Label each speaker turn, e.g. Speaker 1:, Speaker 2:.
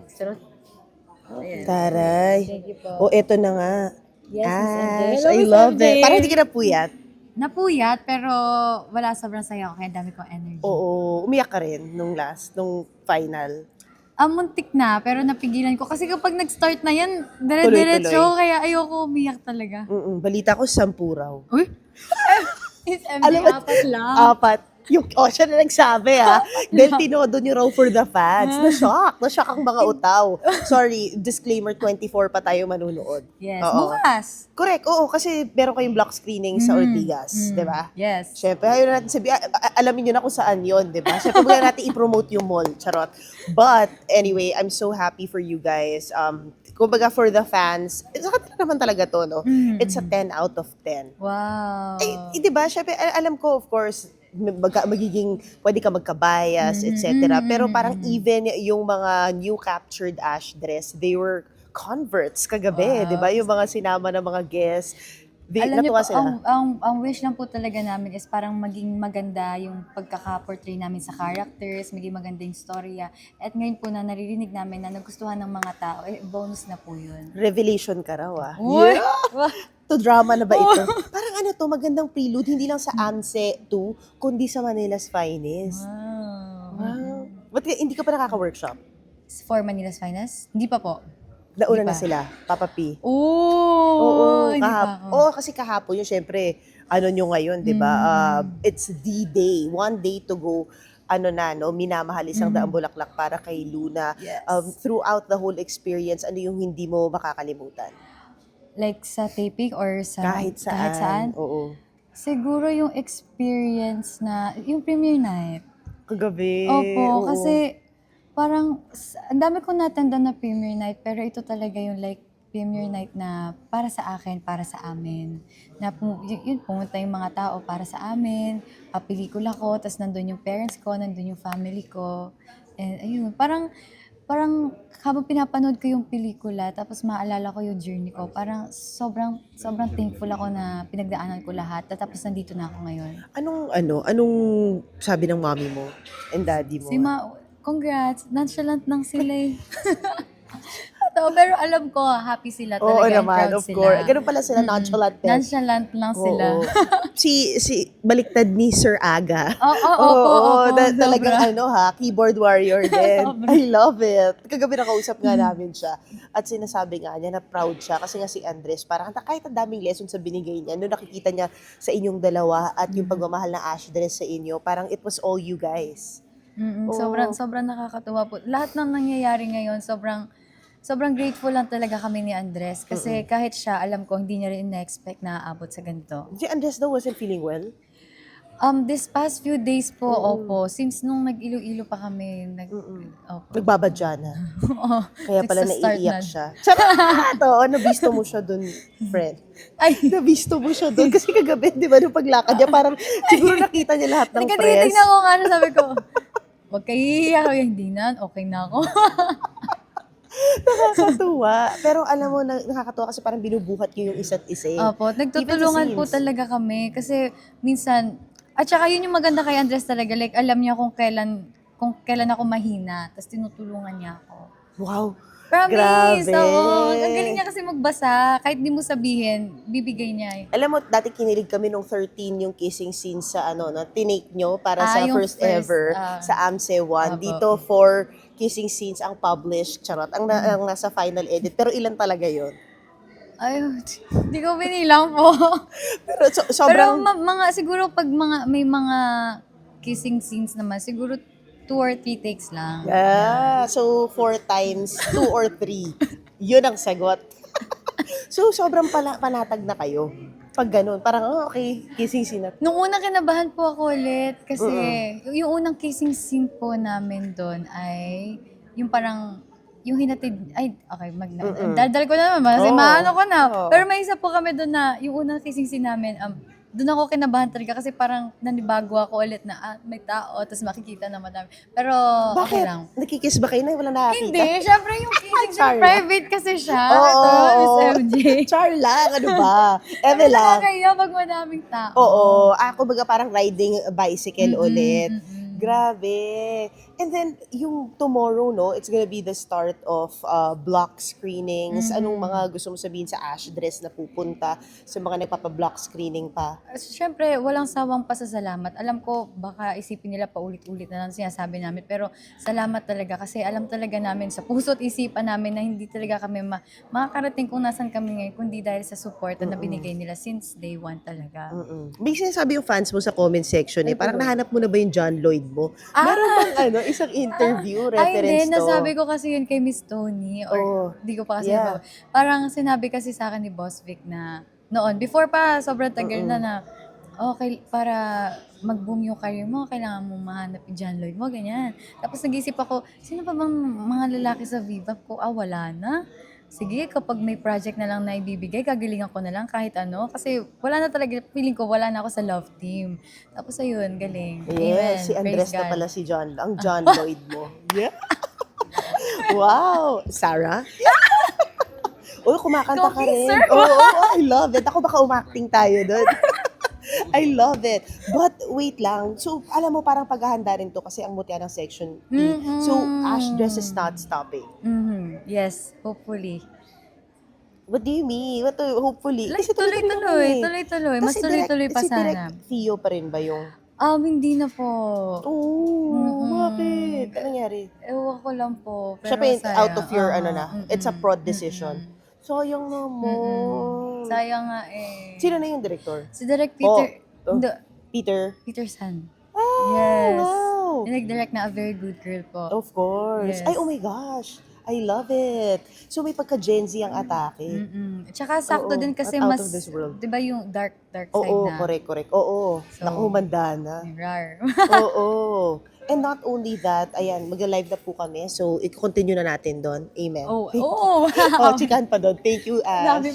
Speaker 1: Sarap. Ayan.
Speaker 2: Taray.
Speaker 1: Thank you po.
Speaker 2: O, eto na nga.
Speaker 1: Yes, Miss MJ.
Speaker 2: Ash,
Speaker 1: Hello,
Speaker 2: I
Speaker 1: Miss
Speaker 2: love
Speaker 1: MJ.
Speaker 2: it. Parang hindi ka napuyat.
Speaker 1: Napuyat, pero wala, sobrang saya ko. Kaya dami kong energy.
Speaker 2: Oo, umiyak ka rin nung final.
Speaker 1: Muntik na, pero napigilan ko. Kasi kapag nag-start na yan,
Speaker 2: Tuloy-tuloy.
Speaker 1: dire-diretso. Kaya ayoko umiyak talaga.
Speaker 2: Balita ko, 10 raw.
Speaker 1: Uy! Miss MJ,
Speaker 2: Alam mo,
Speaker 1: 4 lang.
Speaker 2: 4. Siya na nagsabi Dahil tinodo niyo raw for the fans. Na-shock ang mga utaw. Sorry, disclaimer, 24 pa tayo manunood.
Speaker 1: Yes,
Speaker 2: Oo.
Speaker 1: bukas.
Speaker 2: Correct, oo, kasi meron kayong block screening sa Ortigas, di ba?
Speaker 1: Yes.
Speaker 2: Siyempre, ayaw natin alamin nyo na kung saan yon, di ba? Siyempre, huwag natin i-promote yung mall, charot. But, anyway, I'm so happy for you guys. Kumbaga, for the fans, saka naman talaga to, no? It's a 10 out of 10.
Speaker 1: Wow.
Speaker 2: Ay, di ba? Siyempre, alam ko, of course, magiging, pwede ka magka-bias, etc. Pero parang even yung mga new captured Ash dress, they were converts kagabi,
Speaker 1: Wow.
Speaker 2: di ba? Yung mga sinama ng mga guests,
Speaker 1: Alam niyo
Speaker 2: natuwa
Speaker 1: po,
Speaker 2: sila.
Speaker 1: ang wish lang po talaga namin is parang maging maganda yung pagkaka-portray namin sa characters, maging maganda yung storya. At ngayon po na naririnig namin na nagustuhan ng mga tao, bonus na po yun.
Speaker 2: Revelation ka raw,
Speaker 1: Uy!
Speaker 2: To drama na ba ito? Parang magandang prelude, hindi lang sa AMSE 2, kundi sa Manila's Finest. Wow. Ba't hindi ka pa nakaka-workshop?
Speaker 1: For Manila's Finest? Hindi pa po.
Speaker 2: Nauna
Speaker 1: Hindi
Speaker 2: na
Speaker 1: pa.
Speaker 2: sila, Papa P.
Speaker 1: Oo, hindi pa ako.
Speaker 2: Oo, kasi kahapon yun, syempre, nyo ngayon, di ba? It's the day, one day to go, minamahal isang daang bulaklak para kay Luna.
Speaker 1: Yes.
Speaker 2: Throughout the whole experience, ano yung hindi mo makakalimutan?
Speaker 1: Like sa taping or sa
Speaker 2: Kahit saan. Oo.
Speaker 1: Siguro yung experience na, yung premiere night.
Speaker 2: Kagabi.
Speaker 1: Opo,
Speaker 2: oo.
Speaker 1: kasi parang ang dami kong natanda na premiere night, pero ito talaga yung like premiere night na para sa akin, para sa amin. Na yun, pumunta yung mga tao para sa amin, pelikula ko, tapos nandun yung parents ko, nandun yung family ko. And ayun, parang habang pinapanood ko yung pelikula, tapos maalala ko yung journey ko, parang sobrang thankful ako na pinagdaanan ko lahat, tapos nandito na ako ngayon.
Speaker 2: Anong sabi ng mommy mo and daddy mo?
Speaker 1: Congrats, nonchalant lang sila eh. Pero alam ko, happy sila talaga.
Speaker 2: Oo
Speaker 1: and
Speaker 2: naman,
Speaker 1: proud
Speaker 2: of
Speaker 1: sila.
Speaker 2: course. Ganun pala sila, nonchalant.
Speaker 1: Nonchalant lang sila.
Speaker 2: Oo. si baliktad ni Sir Aga.
Speaker 1: Oo,
Speaker 2: Talagang
Speaker 1: sobra.
Speaker 2: keyboard warrior din. I love it. Kagabi nakausap nga namin siya. At sinasabi nga niya na proud siya kasi nga si Andres, parang kahit ang daming lessons sa binigay niya, nung nakikita niya sa inyong dalawa at yung pagmamahal ng Ash dress sa inyo, parang it was all you guys.
Speaker 1: Sobrang nakakatuwa po. Lahat ng nangyayari ngayon, sobrang grateful lang talaga kami ni Andres. Kasi kahit siya, alam ko, hindi niya rin na-expect na aabot sa ganito.
Speaker 2: Si Andres daw wasn't feeling well?
Speaker 1: This past few days po, opo, since nung nag-ilo-ilo pa kami, opo.
Speaker 2: Nagbabadya na.
Speaker 1: Oo,
Speaker 2: Kaya pala
Speaker 1: nagsa-start
Speaker 2: naiiyak
Speaker 1: na.
Speaker 2: siya. Charot! Oo, nabisto mo siya dun, friend.
Speaker 1: Ay,
Speaker 2: Nabisto mo siya dun. Kasi kagabi, di ba, nung paglakad niya, parang siguro nakita niya lahat ng press.
Speaker 1: nagkatitingnan ko nga na sabi ko, huwag kayo iiyak. Hindi na, okay na ako.
Speaker 2: Nakakatuwa. Pero alam mo, nakakatuwa kasi parang binubuhat niyo yung isa't isa.
Speaker 1: Opo, nagtutulungan
Speaker 2: Even
Speaker 1: po
Speaker 2: sa scenes.
Speaker 1: talaga kami. Kasi minsan, at saka yun yung maganda kay Andres talaga, like alam niya kung kailan ako mahina, tapos tinutulungan niya ako.
Speaker 2: Wow.
Speaker 1: Promise!
Speaker 2: Grabe.
Speaker 1: Oo, ang galing niya kasi magbasa. Kahit di mo sabihin, bibigay niya.
Speaker 2: Alam mo, dati kinilig kami nung 13 yung kissing scene sa na tinake nyo para sa
Speaker 1: Yung
Speaker 2: first ever sa AMSE 1.
Speaker 1: Opo.
Speaker 2: Dito, 4 kissing scenes ang published. Charot. Ang nasa final edit. Pero ilan talaga yon?
Speaker 1: Ay, di ko binilang po.
Speaker 2: Pero
Speaker 1: Pero
Speaker 2: sobrang...
Speaker 1: siguro pag may mga kissing scenes naman, siguro 2 or 3 takes lang.
Speaker 2: So 4 times 2 or 3. Yun ang sagot. So sobrang panatag na kayo. Pag ganun, parang okay, kissing scene na.
Speaker 1: Nung unang kinabahan po ako ulit kasi yung unang kissing scene po namin doon ay yung parang yung hinatid, daldal ko na naman kasi maano ko na.
Speaker 2: Oo.
Speaker 1: Pero may isa po kami doon na yung unang kissing scene namin, doon ako kinabahan talaga kasi parang nanibago ako ulit na may tao tapos makikita naman namin. Pero okay
Speaker 2: Bakit?
Speaker 1: lang.
Speaker 2: Nakikiss ba kayo na wala nakakita?
Speaker 1: Hindi, syempre yung kissing scene
Speaker 2: Char.
Speaker 1: private kasi siya.
Speaker 2: Oo,
Speaker 1: Ito, Miss
Speaker 2: oo.
Speaker 1: MJ.
Speaker 2: Char lang, ano ba? Eme lang.
Speaker 1: Nakakaya pag madaming tao.
Speaker 2: Oo, ako baga parang riding a bicycle ulit. Grabe. And then, yung tomorrow, no, it's gonna be the start of block screenings. Anong mga gusto mo sabihin sa Ash Dress na pupunta sa mga nagpapa-block screening pa?
Speaker 1: Siyempre, walang sawang pasasalamat. Alam ko, baka isipin nila paulit-ulit na lang sinasabi namin. Pero salamat talaga kasi alam talaga namin sa puso't isipan namin na hindi talaga kami makakarating kung nasan kami ngayon, kundi dahil sa support na binigay nila since day one talaga.
Speaker 2: May sinasabi yung fans mo sa comment section eh. Parang nahanap mo na ba yung John Lloyd mo?
Speaker 1: Ah!
Speaker 2: Meron bang isang interview
Speaker 1: Ay,
Speaker 2: reference
Speaker 1: hindi.
Speaker 2: to?
Speaker 1: Nasabi ko kasi yun kay Miss Tony. Or, di ko pa kasi
Speaker 2: Yeah.
Speaker 1: parang sinabi kasi sa akin ni Boss Vic na, noon, before pa, sobrang tagal na okay, para mag-boom yung career mo, kailangan mong mahanap yung John Lloyd mo, ganyan. Tapos nag-isip ako, sino pa bang mga lalaki sa Viva ko? Wala na. Sige, kapag may project na lang na ibibigay, gagalingan ko na lang kahit ano. Kasi wala na talaga, feeling ko wala na ako sa love team. Tapos ayun, galing. Amen.
Speaker 2: Yes, si Andres
Speaker 1: Praise
Speaker 2: na
Speaker 1: God.
Speaker 2: pala si John, ang John Lloyd mo. Yeah. Wow! Sarah? Uy, kumakanta ka rin.
Speaker 1: Sir.
Speaker 2: Oo, I love it. Ako baka umacting tayo doon. I love it. But wait lang. So, alam mo, parang paghahanda rin to kasi ang mutya ng Section E. So, Ash Dress is not stopping.
Speaker 1: Yes, hopefully.
Speaker 2: What do you mean? Hopefully.
Speaker 1: Like,
Speaker 2: Kasi tuloy-tuloy.
Speaker 1: tuloy-tuloy.
Speaker 2: Tapos
Speaker 1: Mas tuloy-tuloy pa
Speaker 2: si
Speaker 1: sana.
Speaker 2: Direk Theo pa rin ba yung...
Speaker 1: Hindi na po.
Speaker 2: Oh, bakit? Ano nangyari?
Speaker 1: Ewan ko lang po.
Speaker 2: Siya
Speaker 1: Pero
Speaker 2: pa yung
Speaker 1: sayang.
Speaker 2: out of your, it's a prod decision. Sayang naman.
Speaker 1: Sayang nga eh.
Speaker 2: Sino na yung director?
Speaker 1: Si Direk Peter.
Speaker 2: Oh.
Speaker 1: Hindi,
Speaker 2: Peter?
Speaker 1: Peter San.
Speaker 2: Ah,
Speaker 1: Yes.
Speaker 2: wow.
Speaker 1: Yung nag-direct na A Very Good Girl po.
Speaker 2: Of course.
Speaker 1: Yes.
Speaker 2: Ay, oh my gosh. I love it. So, may pagka-Gen Z ang atake.
Speaker 1: Tsaka sakto
Speaker 2: Oo,
Speaker 1: din kasi
Speaker 2: at out
Speaker 1: mas,
Speaker 2: of this world.
Speaker 1: di ba yung dark side
Speaker 2: Oo,
Speaker 1: na.
Speaker 2: correct. Oo.
Speaker 1: So,
Speaker 2: Naku, humanda na.
Speaker 1: Rar.
Speaker 2: Oo. And not only that, ayan, mag-live na po kami. So, i-continue na natin doon. Amen.
Speaker 1: Oh,
Speaker 2: chikahan pa doon. Thank you, Ash.
Speaker 1: Sabi